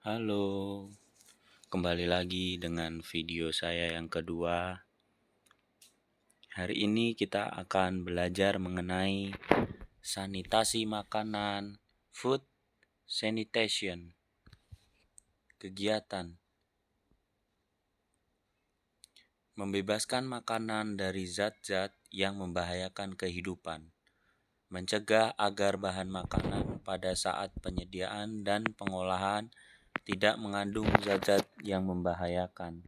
Halo, kembali lagi dengan video saya yang kedua. Hari ini kita akan belajar mengenai sanitasi makanan, food sanitation, kegiatan membebaskan makanan dari zat-zat yang membahayakan kehidupan, mencegah agar bahan makanan pada saat penyediaan dan pengolahan tidak mengandung zat-zat yang membahayakan.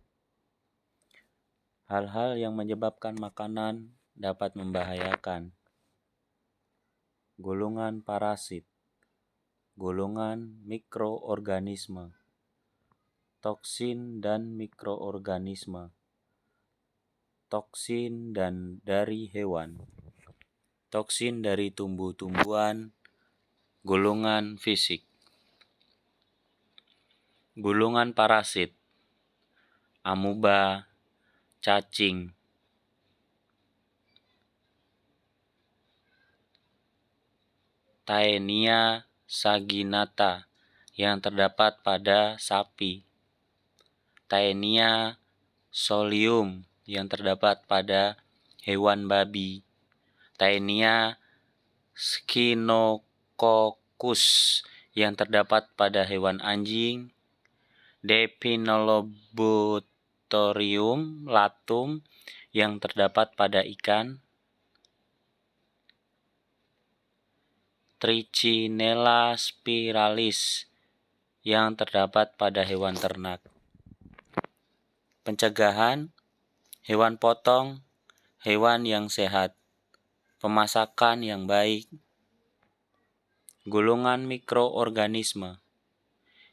Hal-hal yang menyebabkan makanan dapat membahayakan. Golongan parasit, golongan mikroorganisme, toksin dan mikroorganisme, toksin dari hewan, toksin dari tumbuh-tumbuhan, golongan fisik. Golongan parasit, amuba, cacing, Taenia saginata yang terdapat pada sapi, Taenia solium yang terdapat pada hewan babi, Taenia Echinococcus yang terdapat pada hewan anjing, Depinolobothrium latum yang terdapat pada ikan, Trichinella spiralis yang terdapat pada hewan ternak. Pencegahan hewan potong, hewan yang sehat, pemasakan yang baik. Golongan mikroorganisme,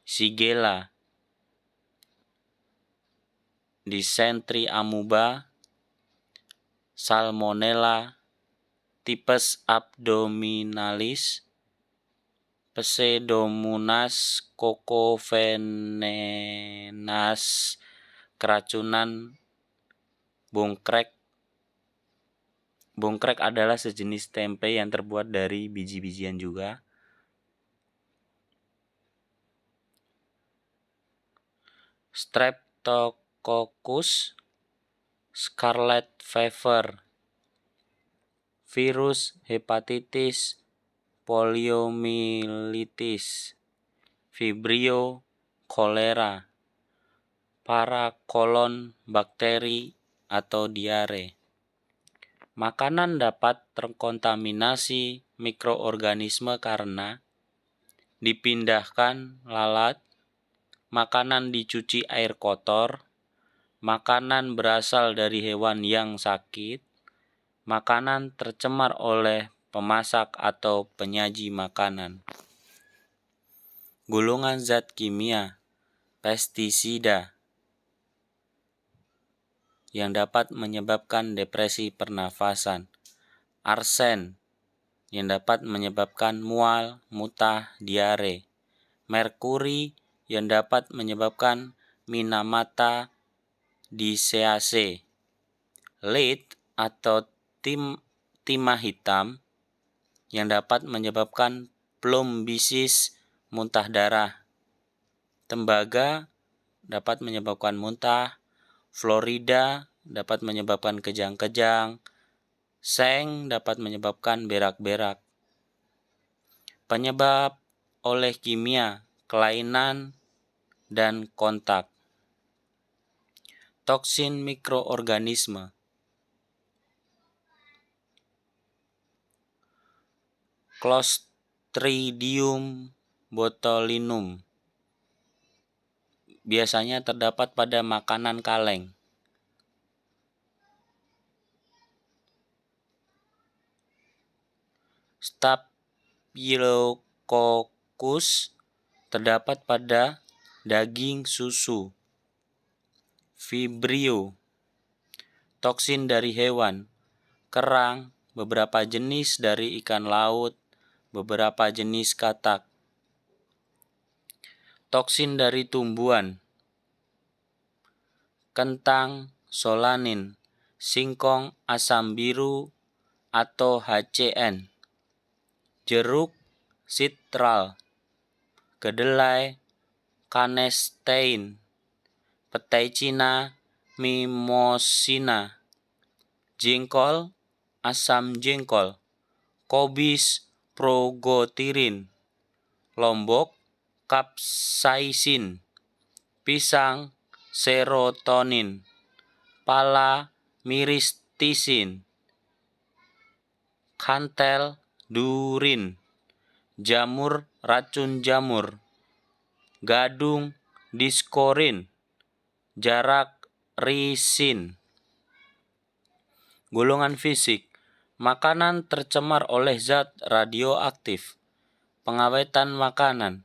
Shigella, Dysentery amuba, Salmonella, Tipes abdominalis, Pseudomonas cacovenenas, keracunan bongkrek. Bongkrek adalah sejenis tempe yang terbuat dari biji-bijian juga. Streptococcus, scarlet fever, virus hepatitis, poliomyelitis, vibrio, kolera, parakolon bakteri atau diare. Makanan dapat terkontaminasi mikroorganisme karena dipindahkan lalat, makanan dicuci air kotor, makanan berasal dari hewan yang sakit, makanan tercemar oleh pemasak atau penyaji makanan. Golongan zat kimia, pestisida, yang dapat menyebabkan depresi pernafasan, arsen, yang dapat menyebabkan mual, muntah, diare, merkuri, yang dapat menyebabkan Minamata disease, lead atau timah hitam yang dapat menyebabkan plombisis, muntah darah, tembaga dapat menyebabkan muntah, Florida dapat menyebabkan kejang-kejang, seng dapat menyebabkan berak-berak. Penyebab oleh kimia, kelainan, dan kontak. Toksin mikroorganisme, Clostridium botulinum, biasanya terdapat pada makanan kaleng. Staphylococcus terdapat pada daging susu. Vibrio, toksin dari hewan, kerang, beberapa jenis dari ikan laut, beberapa jenis katak. Toksin dari tumbuhan, kentang, solanin, singkong, asam biru atau HCN, jeruk, sitral, kedelai, canestein, petai Cina mimosina, jengkol, asam jengkol, kobis progotirin, lombok, kapsaisin, pisang, serotonin, pala, miristisin, kantel, durin, jamur, racun jamur, gadung, diskorin, jarak, risin. Golongan fisik. Makanan tercemar oleh zat radioaktif. Pengawetan makanan.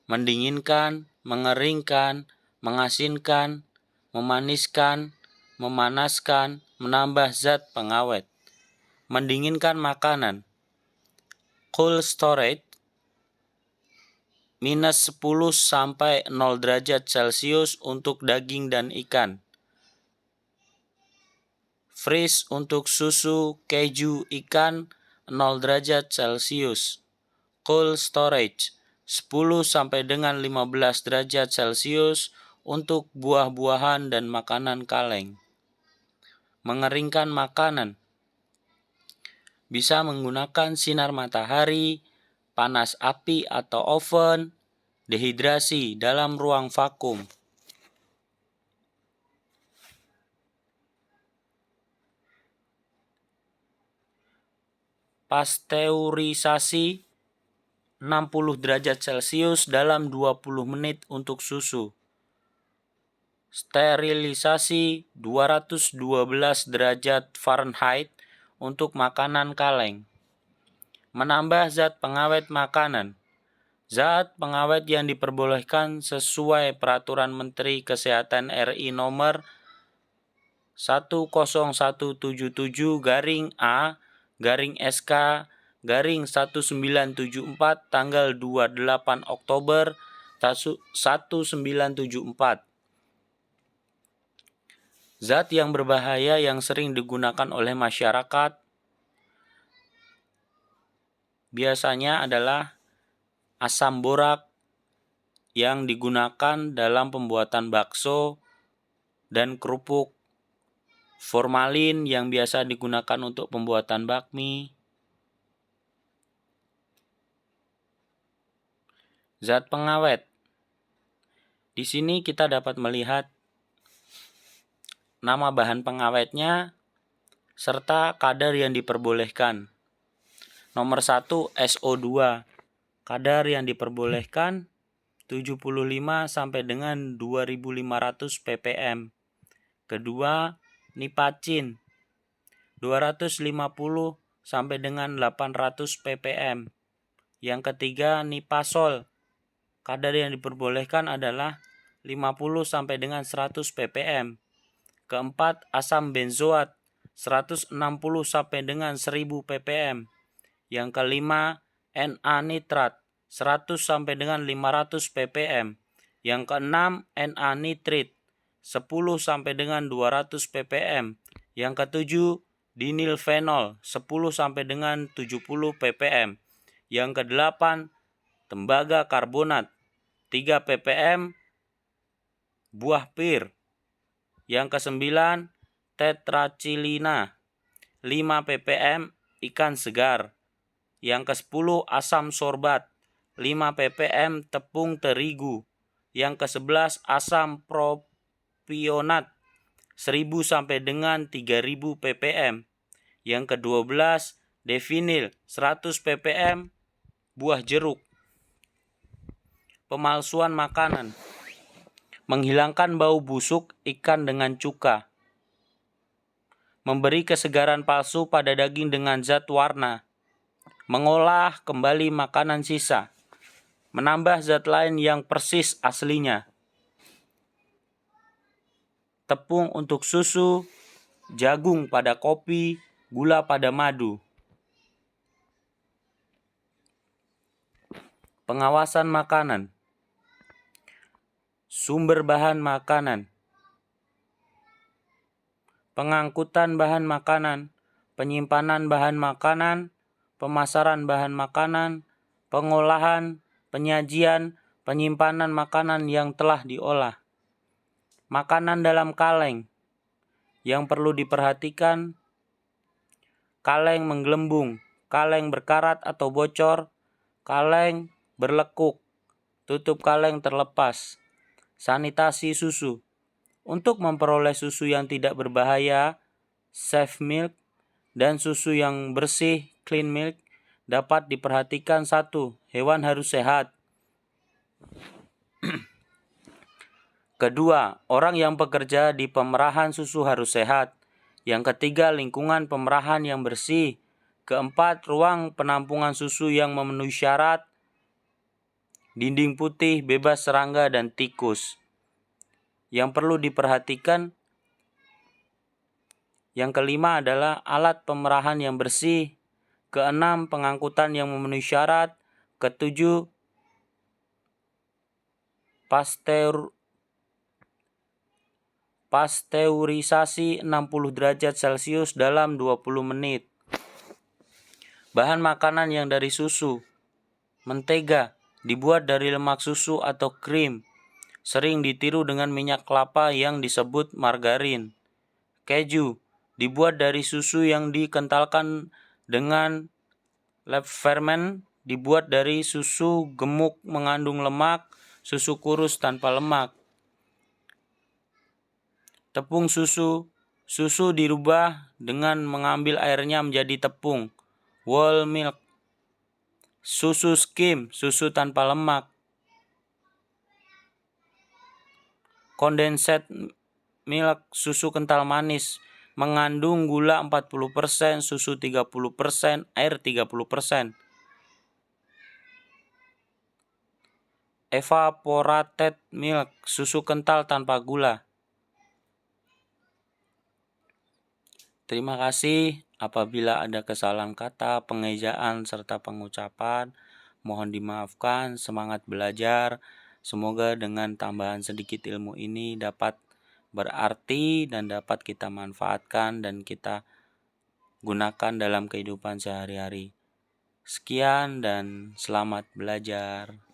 Mendinginkan, mengeringkan, mengasinkan, memaniskan, memanaskan, menambah zat pengawet. Mendinginkan makanan. Cold storage minus 10 sampai 0 derajat Celcius untuk daging dan ikan. Freeze untuk susu, keju, ikan 0 derajat Celcius. Cold storage 10 sampai dengan 15 derajat Celcius untuk buah-buahan dan makanan kaleng. Mengeringkan makanan. Bisa menggunakan sinar matahari, panas api atau oven, dehidrasi dalam ruang vakum. Pasteurisasi 60 derajat Celcius dalam 20 menit untuk susu. Sterilisasi 212 derajat Fahrenheit untuk makanan kaleng. Menambah zat pengawet makanan. Zat pengawet yang diperbolehkan sesuai Peraturan Menteri Kesehatan RI nomor 10177-A/SK/1974 tanggal 28 Oktober 1974. Zat yang berbahaya yang sering digunakan oleh masyarakat biasanya adalah asam borak yang digunakan dalam pembuatan bakso dan kerupuk, formalin yang biasa digunakan untuk pembuatan bakmi. Zat pengawet. Di sini kita dapat melihat nama bahan pengawetnya serta kadar yang diperbolehkan. Nomor 1 SO2. Kadar yang diperbolehkan 75 sampai dengan 2500 ppm. Kedua, nipacin 250 sampai dengan 800 ppm. Yang ketiga, nipasol. Kadar yang diperbolehkan adalah 50 sampai dengan 100 ppm. Keempat, asam benzoat 160 sampai dengan 1000 ppm. Yang kelima, Na nitrat 100 sampai dengan 500 ppm. Yang keenam, Na nitrit 10 sampai dengan 200 ppm. Yang ketujuh, dinilfenol 10 sampai dengan 70 ppm. Yang kedelapan, tembaga karbonat 3 ppm buah pir. Yang kesembilan, tetracilina 5 ppm ikan segar. Yang ke-10 asam sorbat 5 ppm tepung terigu. Yang ke-11 asam propionat 1000 sampai dengan 3000 ppm. Yang ke-12 devinil 100 ppm buah jeruk. Pemalsuan makanan. Menghilangkan bau busuk ikan dengan cuka. Memberi kesegaran palsu pada daging dengan zat warna. Mengolah kembali makanan sisa. Menambah zat lain yang persis aslinya. Tepung untuk susu, jagung pada kopi, gula pada madu. Pengawasan makanan. Sumber bahan makanan. Pengangkutan bahan makanan, penyimpanan bahan makanan, pemasaran bahan makanan, pengolahan, penyajian, penyimpanan makanan yang telah diolah. Makanan dalam kaleng yang perlu diperhatikan: kaleng menggelembung, kaleng berkarat atau bocor, kaleng berlekuk, tutup kaleng terlepas. Sanitasi susu. Untuk memperoleh susu yang tidak berbahaya, safe milk, dan susu yang bersih, clean milk, dapat diperhatikan. 1. Hewan harus sehat. Kedua, orang yang bekerja di pemerahan susu harus sehat. Yang ketiga, lingkungan pemerahan yang bersih. Keempat, ruang penampungan susu yang memenuhi syarat. Dinding putih, bebas serangga dan tikus. Yang perlu diperhatikan, yang kelima adalah alat pemerahan yang bersih. Keenam, pengangkutan yang memenuhi syarat. Ketujuh, pasteurisasi 60 derajat Celcius dalam 20 menit. Bahan makanan yang dari susu. Mentega dibuat dari lemak susu atau krim, sering ditiru dengan minyak kelapa yang disebut margarin. Keju dibuat dari susu yang dikentalkan dengan lab ferment, dibuat dari susu gemuk mengandung lemak, susu kurus tanpa lemak. Tepung susu. Susu dirubah dengan mengambil airnya menjadi tepung, whole milk. Susu skim, susu tanpa lemak. Condensed milk, susu kental manis, mengandung gula 40%, susu 30%, air 30%. Evaporated milk, susu kental tanpa gula. Terima kasih. Apabila ada kesalahan kata, pengejaan, serta pengucapan, mohon dimaafkan. Semangat belajar. Semoga dengan tambahan sedikit ilmu ini dapat berarti dan dapat kita manfaatkan dan kita gunakan dalam kehidupan sehari-hari. Sekian dan selamat belajar.